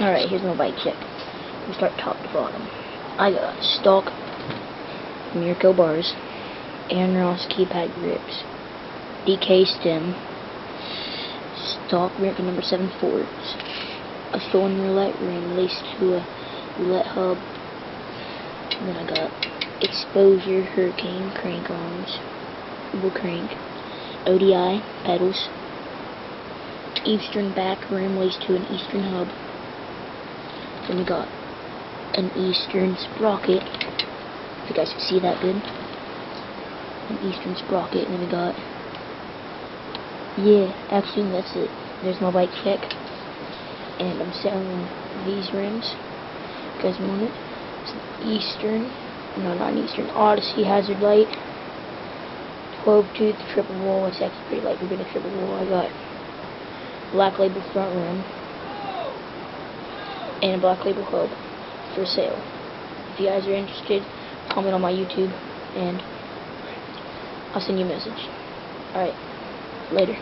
Alright, here's my bike check. We start top to bottom. I got stock Mirko bars, Aaron Ross keypad grips, DK stem, stock rim for number 7 forks, a stolen roulette rim laced to a roulette hub, and then I got exposure hurricane crank arms, double crank, ODI pedals, eastern back rim laced to an eastern hub. Then we got an eastern sprocket, if you guys can see that good. An eastern sprocket, and then we got, yeah, actually that's it. There's my bike check, and I'm selling these rims. You guys want it? It's an eastern, no, not an eastern, Odyssey hazard light, 12 tooth triple wall. It's actually pretty light for being a triple wall. I got black label front rim and a black label hub for sale. If you guys are interested, comment on my YouTube and I'll send you a message. Alright, later.